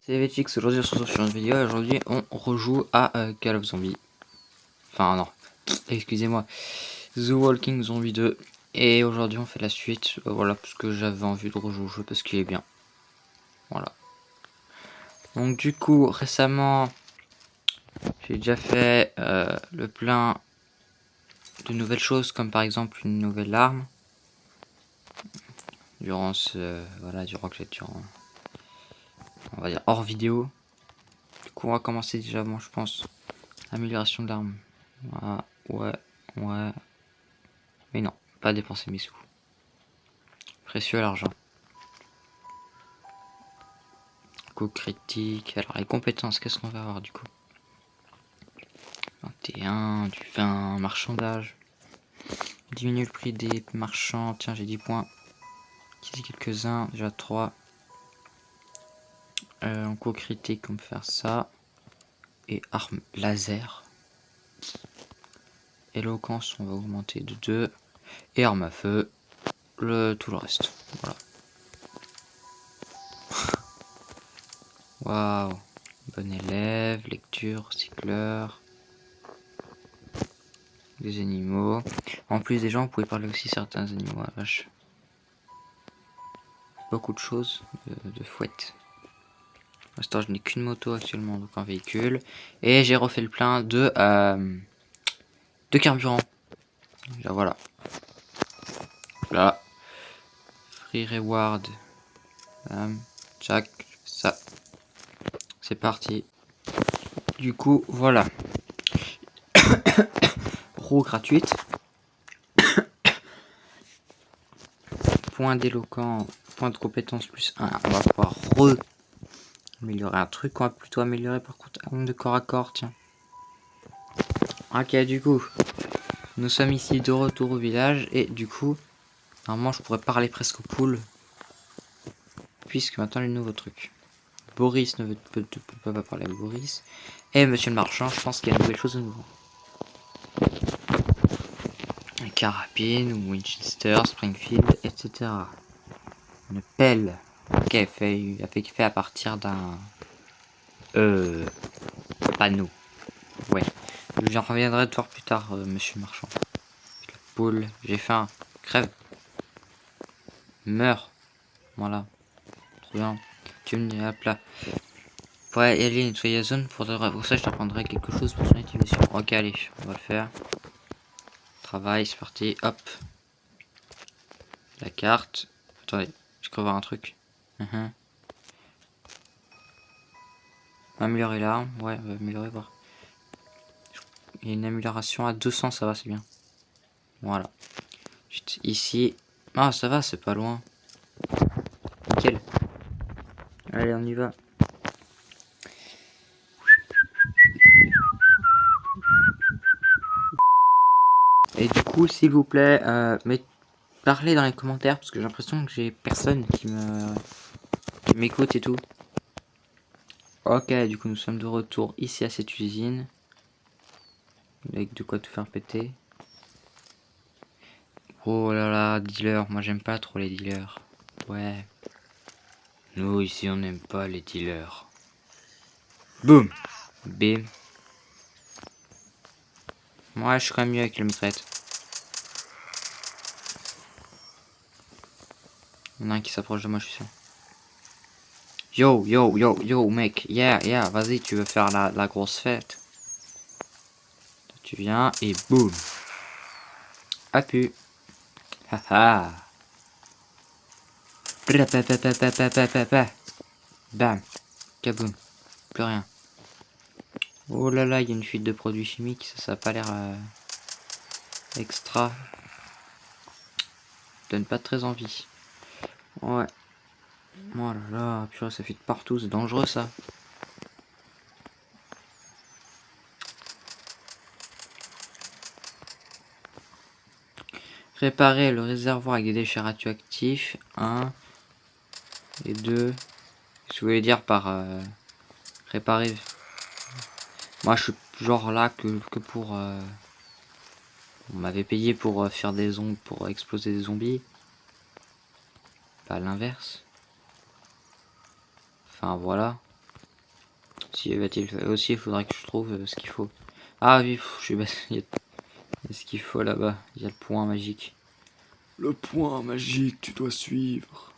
C'est Vetix, aujourd'hui on se retrouve sur une vidéo et aujourd'hui on rejoue à Call of Zombie. Enfin non, excusez-moi, The Walking Zombie 2. Et aujourd'hui on fait la suite, voilà, parce que j'avais envie de rejouer au jeu parce qu'il est bien. Voilà. Donc du coup, récemment, j'ai déjà fait le plein de nouvelles choses, comme par exemple une nouvelle arme. Durant durant que j'étais on va dire hors vidéo. Du coup on va commencer déjà, moi je pense, amélioration de l'arme. Ah, ouais. Mais non, pas dépenser mes sous. Précieux l'argent. Coup critique. Alors les compétences, qu'est-ce qu'on va avoir du coup? 21, du 20, marchandage. Diminue le prix des marchands. Tiens, j'ai 10 points. Ici quelques-uns, déjà 3. En coup critique, on peut faire ça. Et arme laser. Éloquence, on va augmenter de 2. Et arme à feu. Tout le reste. Voilà. Waouh. Bon élève, lecture, cycleur. Des animaux. En plus des gens, vous pouvez parler aussi certains animaux, ah, vache. Beaucoup de choses de fouette. Pour l'instant, je n'ai qu'une moto actuellement, donc un véhicule. Et j'ai refait le plein de carburant. Déjà, voilà. Là. Free reward. Jack, ça. C'est parti. Du coup, voilà. Roue gratuite. Point d'éloquent. Point de compétence plus 1. On va pouvoir améliorer un truc. On va plutôt améliorer par contre arme de corps à corps. Tiens. Ok, du coup. Nous sommes ici de retour au village. Et du coup, normalement, je pourrais parler presque aux poules. Puisque maintenant, les nouveaux trucs. Boris ne peut pas parler avec Boris. Et monsieur le marchand, je pense qu'il y a de nouvelles choses de nouveau. Carabine, Winchester, Springfield, etc. Une pelle. Ok, fait à partir d'un panneau. Ouais. J'en reviendrai de voir plus tard, monsieur le marchand. La poule, j'ai faim. Crève. Meurs. Voilà. Trop bien. Tu me dis, hop là. Pour y aller nettoyer la zone, pour ça je t'apprendrai quelque chose pour son utilisation. Ok, allez, on va le faire. Travail, c'est parti, hop. La carte. Attendez, je crois voir un truc. Améliorer l'arme, ouais, améliorer, voir. Il y a une amélioration à 200, ça va, c'est bien. Voilà. Juste ici. Ah, ça va, c'est pas loin. Nickel. Allez, on y va. Et du coup, s'il vous plaît, parlez dans les commentaires parce que j'ai l'impression que j'ai personne qui m'écoute et tout. Ok, du coup, nous sommes de retour ici à cette usine. Avec de quoi tout faire péter. Oh là là, dealer. Moi, j'aime pas trop les dealers. Ouais. Nous, ici, on n'aime pas les dealers. Boum. Bim. Moi, je suis quand même mieux avec le mitraillette. Il y en a un qui s'approche de moi, je suis sûr. Yo, mec. Yeah, vas-y, tu veux faire la grosse fête. Tu viens et boum. Appu. Haha. Bam. Kaboum. Plus rien. Oh là là, il y a une fuite de produits chimiques. Ça a pas l'air extra. Donne pas très envie. Ouais. Oh là là, purée, ça fuite partout. C'est dangereux ça. Réparer le réservoir avec des déchets radioactifs. 1 et 2. Je voulais dire par réparer. Moi je suis genre là que pour... on m'avait payé pour faire des zombies, pour exploser des zombies. Pas l'inverse. Enfin voilà. Si va-t-il aussi, il faudrait que je trouve ce qu'il faut. Ah oui, je suis bête. Il y a ce qu'il faut là-bas. Il y a le point magique. Le point magique, tu dois suivre.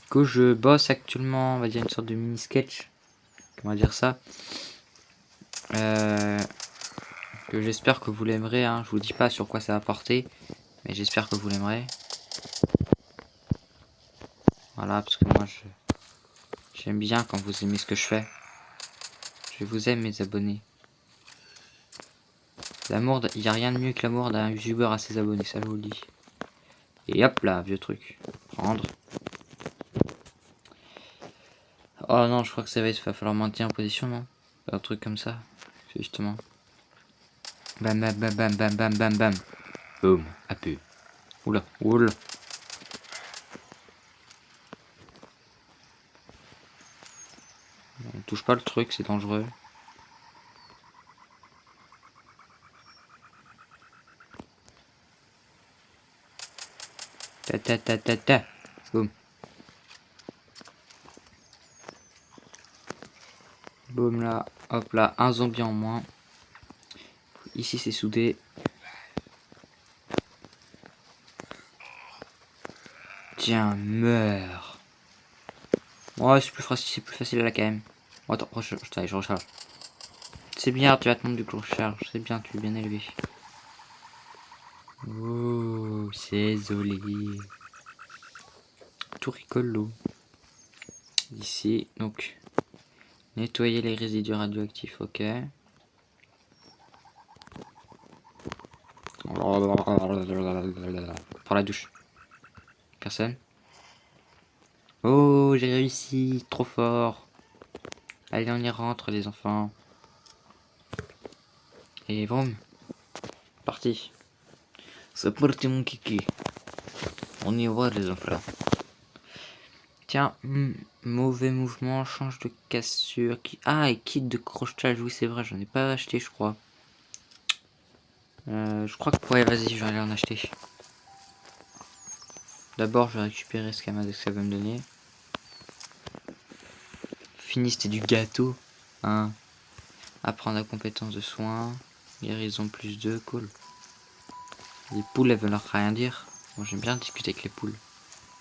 Du coup, je bosse actuellement, on va dire une sorte de mini sketch. On va dire ça. Que j'espère que vous l'aimerez. Hein. Je vous dis pas sur quoi ça va porter, mais j'espère que vous l'aimerez. Voilà, parce que moi, j'aime bien quand vous aimez ce que je fais. Je vous aime, mes abonnés. L'amour, il n'y a rien de mieux que l'amour d'un youtubeur à ses abonnés, ça je vous le dis. Et hop là, vieux truc. Prendre. Oh non, je crois que ça va falloir maintenir en position, non? Un truc comme ça, justement. Bam bam bam bam bam bam bam bam. Boum, appuie. Oula, oula. On touche pas le truc, c'est dangereux. Ta ta ta ta ta. Boum. Boum là, hop là, un zombie en moins. Ici c'est soudé. Tiens, meurs. Ouais, c'est plus facile là quand même. Oh, attends, je recharge. C'est bien, tu vas te monter du coup recharge. C'est bien, tu es bien élevé. Oh, c'est joli. Tout rigolo. Ici, donc, nettoyer les résidus radioactifs, ok. Pour la douche. Personne. Oh, j'ai réussi, trop fort. Allez, on y rentre, les enfants. Et vroom. Parti. C'est parti, mon kiki. On y va, les enfants. Tiens, mauvais mouvement, change de cassure. Ah, et kit de crochetage, oui, c'est vrai, j'en ai pas acheté, je crois. Je crois que... Ouais, vas-y, je vais aller en acheter. D'abord, je vais récupérer ce que ça va me donner. Fini, c'était du gâteau. Hein. Apprendre la compétence de soins. Guérison plus 2, cool. Les poules, elles veulent rien dire. Bon, j'aime bien discuter avec les poules.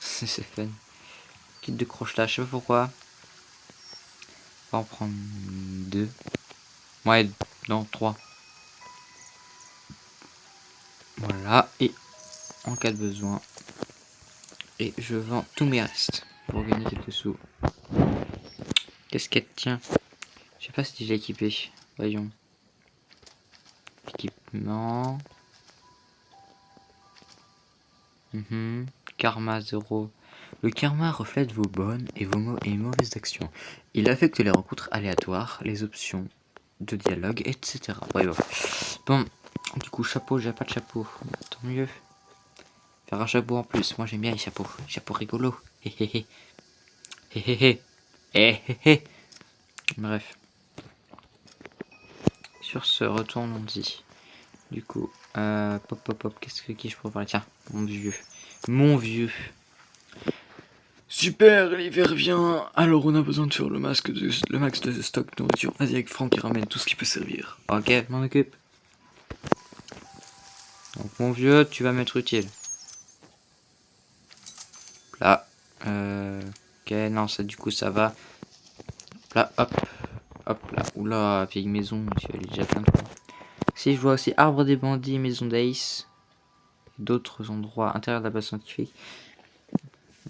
C'est fun. Kit de crochetage, je sais pas pourquoi. On va en prendre 2. Ouais, non, 3. Voilà, et en cas de besoin. Et je vends tous mes restes pour gagner quelques sous. Qu'est-ce qu'elle tient? Je sais pas si j'ai équipé. Voyons. Équipement. Karma 0. Le karma reflète vos bonnes et mauvaises actions. Il affecte les rencontres aléatoires, les options de dialogue, etc. Ouais, bon, du coup, chapeau, j'ai pas de chapeau. Tant mieux. Faire un chapeau en plus. Moi, j'aime bien les chapeaux. Chapeau rigolo. Héhéhé. Héhéhé. Héhéhé. Bref. Sur ce, retournons-y. Du coup, pop, pop, pop. Qui je pourrais parler? Tiens, mon vieux. Mon vieux. Super, l'hiver vient. Alors on a besoin de faire le max de stock de nourriture. Vas-y avec Franck, il ramène tout ce qui peut servir. Ok, je m'en occupe. Donc, mon vieux, tu vas m'être utile. Là. Ok, non, ça, du coup, ça va. Là, hop. Hop là. Oula, vieille maison. Tu as déjà plein de points. Si, je vois aussi arbre des bandits, maison d'Ace. D'autres endroits intérieurs de la base scientifique.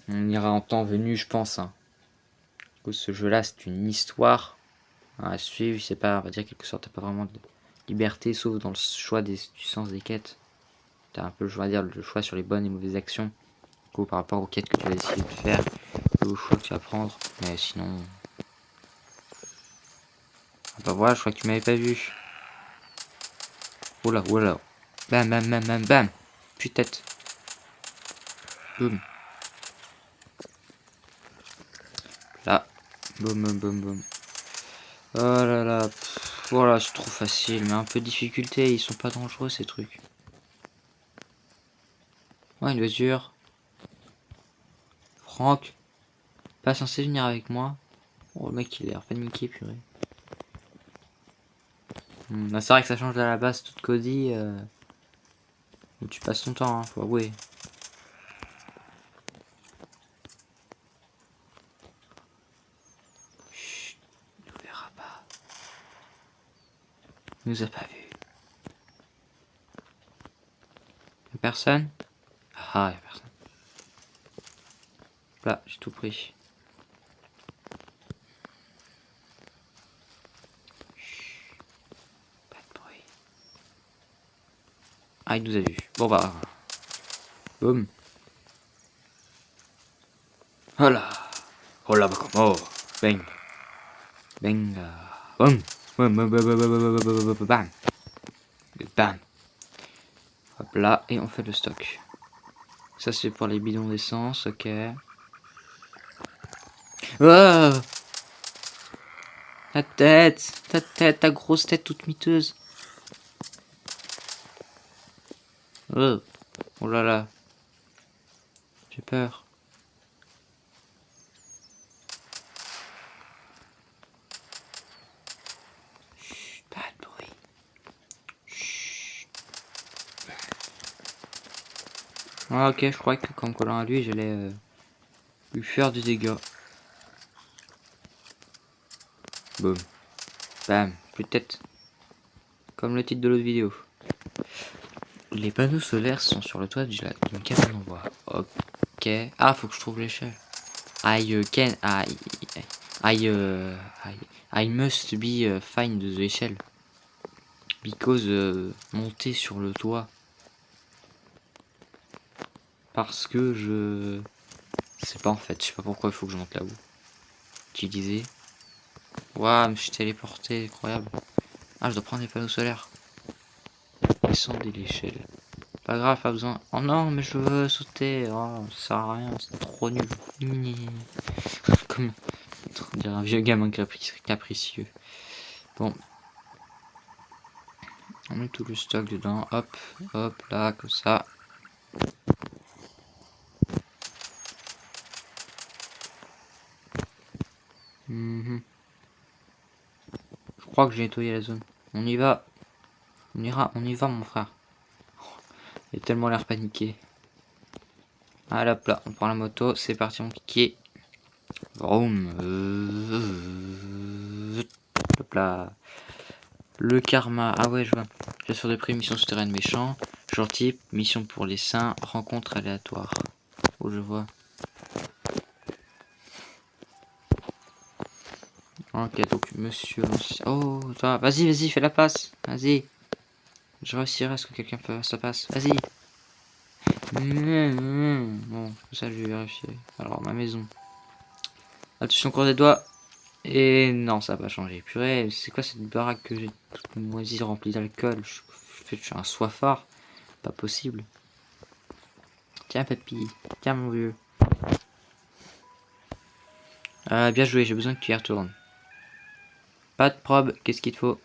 On ira en temps venu, je pense. Hein. Du coup, ce jeu-là, c'est une histoire à suivre. C'est pas, on va dire, quelque sorte, t'as pas vraiment de liberté, sauf dans le choix du sens des quêtes. T'as un peu, je vais dire, le choix sur les bonnes et mauvaises actions. Du coup, par rapport aux quêtes que tu vas décider de faire, et aux choix que tu vas prendre. Mais sinon... Ah bah voilà, je crois que tu m'avais pas vu. Oula, oula. Bam, bam, bam, bam, bam. Putain. Boum. Là. Boum, boum, boum, boum. Oh là là. Voilà, c'est trop facile. Mais un peu de difficulté. Ils sont pas dangereux, ces trucs. Ouais, une voiture. Franck. Pas censé venir avec moi. Oh, le mec, il a l'air paniqué, purée. Bah, c'est vrai que ça change de la base toute cosy. Où tu passes ton temps, hein, faut avouer. Chut, il nous verra pas. Il nous a pas vu. Y'a personne? Ah, y'a personne. Là, j'ai tout pris. Chut, pas de bruit. Ah, il nous a vu. Bon bah. Boum. Voilà. Hola, bah comment? Bang. Bang. Boum. Boum, boum, boum, boum, boum, boum, boum, boum, bam. Bam. Hop là, et on fait le stock. Ça, c'est pour les bidons d'essence, ok. Oh, ta grosse tête toute miteuse. Oh, oh là là, j'ai peur. Chut, pas de bruit. Chut. Ah, ok, je crois que comme collant à lui, j'allais lui faire du dégât. Boum, bam, plus de tête. Comme le titre de l'autre vidéo. Les panneaux solaires sont sur le toit d'une cabane en bois. Ok. Ah, faut que je trouve l'échelle. Ken, I, I, I must be find the échelle. Because monter sur le toit. Parce que je sais pas en fait. Je sais pas pourquoi il faut que je monte là-haut. Tu disais. Waouh, je me suis téléporté. Incroyable. Ah, je dois prendre les panneaux solaires. Descendez l'échelle. Pas grave, pas besoin. Oh non, mais je veux sauter. Oh, ça sert à rien. C'est trop nul. Comme dire un vieux gamin capricieux. Bon. On met tout le stock dedans. Hop, hop, là, comme ça. Je crois que j'ai nettoyé la zone. On y va. On y va, mon frère. Il a tellement l'air paniqué. Ah hop là, on prend la moto, c'est parti mon kiki. Vroom. Hop là. Le karma, ah ouais je vois. Chasseur de prix, mission souterraine méchant. Jour type, mission pour les saints, rencontre aléatoire. Oh je vois. Ok donc monsieur... Oh toi, vas-y, fais la passe. Vas-y. Je réussirai à ce que quelqu'un fasse sa passe. Vas-y. Bon, ça je vais vérifier. Alors ma maison. Attention cours des doigts. Et non, ça va pas changer. Purée, c'est quoi cette baraque que j'ai toute moisie remplie d'alcool? Je suis un soifard. Pas possible. Tiens, papy. Tiens, mon vieux. Bien joué, j'ai besoin que tu y retournes. Pas de probe, qu'est-ce qu'il te faut?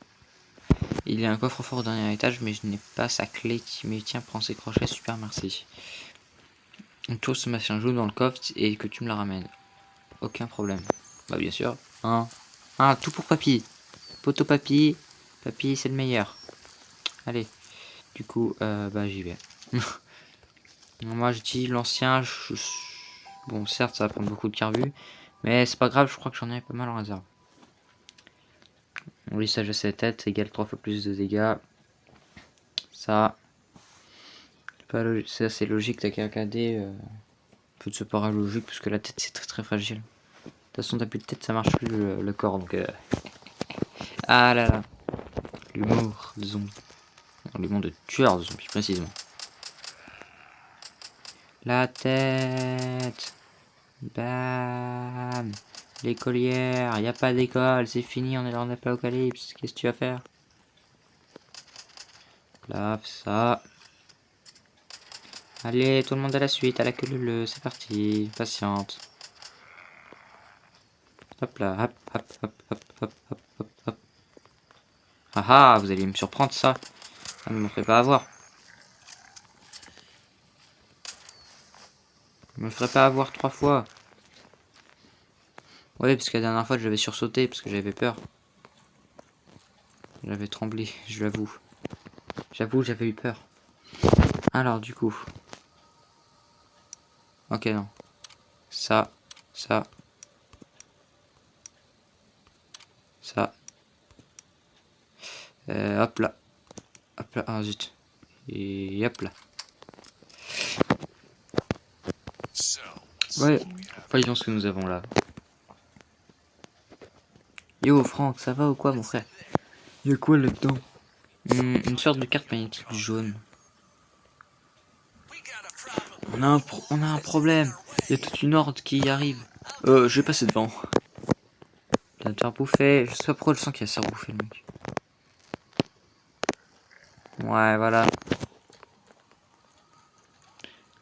Il y a un coffre-fort au dernier étage, mais je n'ai pas sa clé. Mais tiens, prends ses crochets, super, merci. Toi, ce machin joue dans le coffre et que tu me la ramènes. Aucun problème. Bah, bien sûr. Tout pour papy. Poto papy. Papy, c'est le meilleur. Allez. Du coup, bah j'y vais. Moi je dis l'ancien. Bon, certes, ça va prendre beaucoup de carbu. Mais c'est pas grave, je crois que j'en ai pas mal en réserve. Mon lissage de cette tête égale 3 fois plus de dégâts. Ça, c'est assez logique, t'as qu'à regarder. Peu de ce paraît logique parce que la tête c'est très fragile. De toute façon, t'as plus de tête, ça marche plus le corps donc. Ah là là, l'humour de zombie. L'humour de tueur de zombies précisément. La tête. Bam. L'écolière, y a pas d'école, c'est fini, on est dans l'apocalypse. Qu'est-ce que tu vas faire? Là, ça. Allez, tout le monde à la suite, à la queue leu, c'est parti. Patiente. Hop là, hop, hop, hop, hop, hop, hop, hop, hop. Ah ah, vous allez me surprendre ça. Ça ne me ferait pas avoir. Je me ferait pas avoir 3 fois. Ouais, parce que la dernière fois, j'avais sursauté parce que j'avais peur. J'avais tremblé, je l'avoue. J'avoue, j'avais eu peur. Alors, du coup. Ok, non. Ça, ça, ça. Hop là. Hop là. Ah, zut. Et hop là. Ouais, voyons ce que nous avons là. Yo, Franck, ça va ou quoi, mon frère? Y'a quoi là-dedans? Une sorte de carte magnétique jaune. On a un problème. Y'a toute une horde qui arrive. Je vais passer devant. Il va te faire bouffer. Je sais pas pourquoi je sens qu'il va se faire bouffer, le mec. Ouais, voilà.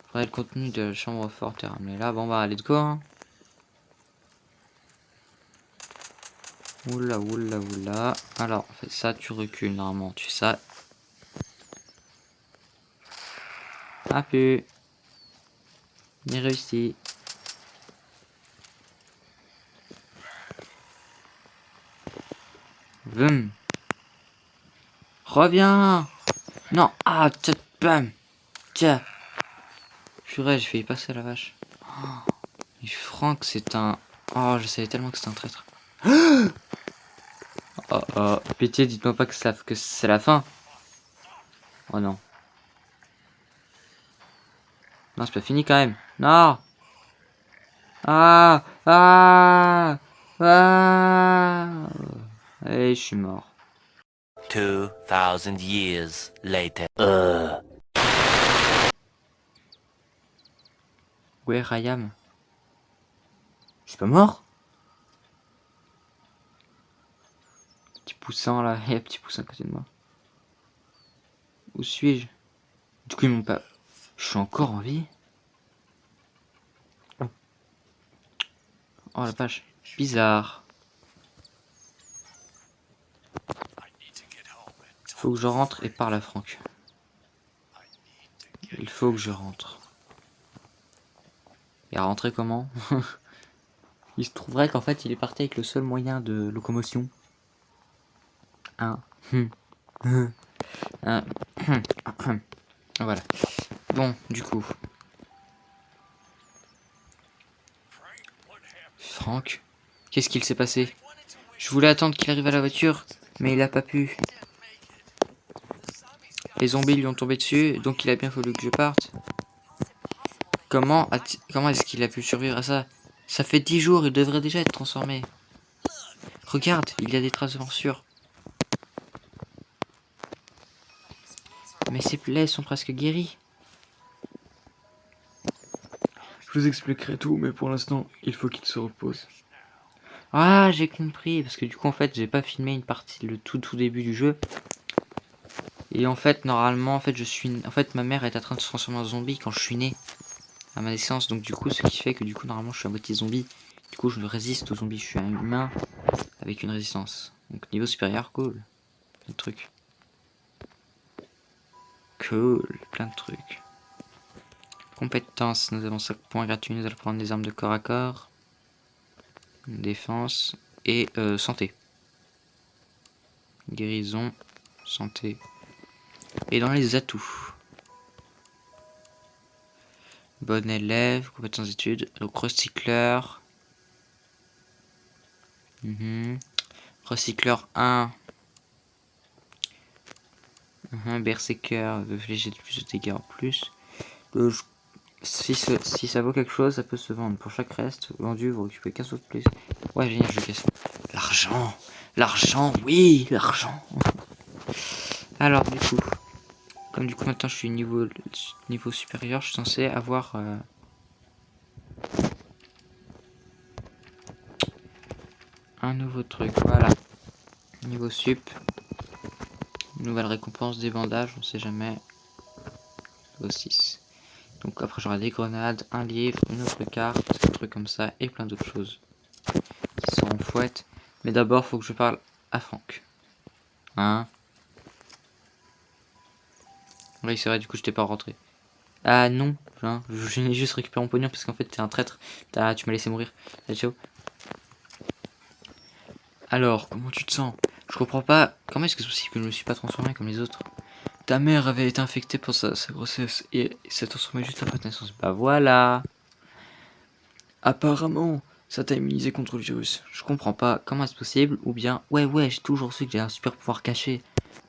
Faudrait le contenu de la chambre forte est ramené là. Bon, bah, let's go, hein. Oula, oula, oula. Alors, on fait ça, tu recules normalement. Tu fais ça. Ah, pu. Ni réussi. Vum. Reviens. Non. Ah, tiens, bam. Tiens. Purée, j'ai failli passer la vache. Mais Franck, c'est un... Oh, je savais tellement que c'était un traître. Oh, oh. Pitié, dites-moi pas que c'est la fin. Oh non. Non, c'est pas fini quand même. Non. Ah. Ah. Ah. Et je suis mort. 2000 years later. Ouais, Rayam. C'est pas mort? Petit poussin là. Il y a un petit poussin à côté de moi. Où suis-je? Du coup, ils m'ont pas... Je suis encore en vie? Oh la vache. Bizarre. Faut que je rentre et parle à Franck. Il faut que je rentre. Et à rentrer comment? Il se trouverait qu'en fait il est parti avec le seul moyen de locomotion. Un. Un. Voilà. Bon, du coup. Franck, qu'est-ce qu'il s'est passé? Je voulais attendre qu'il arrive à la voiture, mais il a pas pu. Les zombies lui ont tombé dessus, donc il a bien fallu que je parte. Comment est-ce qu'il a pu survivre à ça? Ça fait 10 jours, il devrait déjà être transformé. Regarde, il y a des traces de morsure. Mais ses plaies sont presque guéries. Je vous expliquerai tout, mais pour l'instant, il faut qu'il se repose. Ah, j'ai compris, parce que du coup, en fait, j'ai pas filmé une partie, le tout début du jeu. Et en fait, normalement, en fait, en fait, ma mère est en train de se transformer en zombie quand je suis né, à ma naissance. Donc, du coup, ce qui fait que, du coup, normalement, je suis à moitié zombie. Du coup, je résiste aux zombies. Je suis un humain avec une résistance. Donc, niveau supérieur, cool. Plein de trucs. Cool, plein de trucs. Compétences, nous avons 5 points gratuits. Nous allons prendre des armes de corps à corps. Défense et santé. Guérison, santé. Et dans les atouts. Bon élève, compétences d'études, donc recycleur. Recycleur 1. Berserker, léger de plus de dégâts en plus. Si ça vaut quelque chose, ça peut se vendre. Pour chaque reste vendu, vous récupérez 15 fois de plus. Ouais, génial, je casse. L'argent. L'argent, oui, l'argent. Alors, du coup, comme du coup maintenant je suis niveau supérieur, je suis censé avoir un nouveau truc. Voilà. Niveau sup. Nouvelle récompense des bandages, on sait jamais. Niveau 6. Donc après j'aurai des grenades, un livre, une autre carte, des trucs comme ça et plein d'autres choses qui seront fouettes. Mais d'abord faut que je parle à Franck. Hein? Oui c'est vrai, du coup je t'ai pas rentré. Ah non, hein, je n'ai juste récupéré mon pognon parce qu'en fait t'es un traître. Tu m'as laissé mourir. Allez, ciao. Alors, comment tu te sens? Je comprends pas. Comment est-ce que c'est possible que je ne me suis pas transformé comme les autres? Ta mère avait été infectée pour sa grossesse et s'est transformée juste après ta naissance. Bah voilà. Apparemment, ça t'a immunisé contre le virus. Je comprends pas. Comment est-ce possible? Ou bien, ouais, j'ai toujours su que j'ai un super pouvoir caché.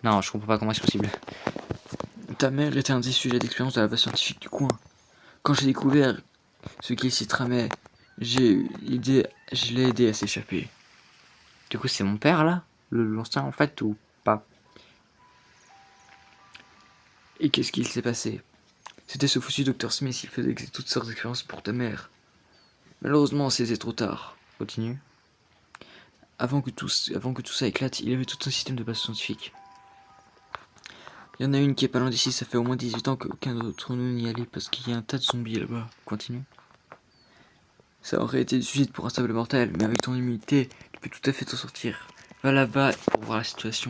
Non, je comprends pas comment c'est possible. Ta mère était un des sujets d'expérience de la base scientifique du coin. Quand j'ai découvert ce qu'il s'y tramait, je l'ai aidé à s'échapper. Du coup, c'est mon père là? L'ancien en fait ou pas? Et qu'est-ce qu'il s'est passé? C'était ce foutu Dr Smith, il faisait toutes sortes d'expériences pour ta mère. Malheureusement, c'était trop tard. Continue. Avant que tout ça éclate, il y avait tout un système de base scientifique. Il y en a une qui est pas loin d'ici, ça fait au moins 18 ans qu'aucun d'entre nous n'y allait parce qu'il y a un tas de zombies là-bas. Continue. Ça aurait été du suicide pour un sable mortel, mais avec ton immunité, tu peux tout à fait t'en sortir. Va là-bas pour voir la situation.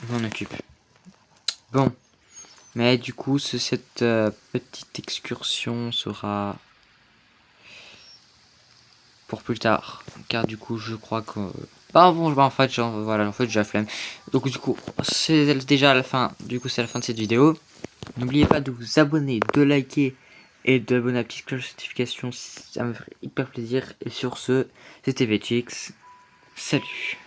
Je m'en occupe. Bon. Mais du coup, cette petite excursion sera pour plus tard. Car du coup, je crois que... Bah bon, en fait, j'ai la flemme. Donc du coup, c'est déjà la fin. Du coup, c'est la fin de cette vidéo. N'oubliez pas de vous abonner, de liker et d'abonner à la petite cloche de notification. Ça me ferait hyper plaisir. Et sur ce, c'était VTX. Salut.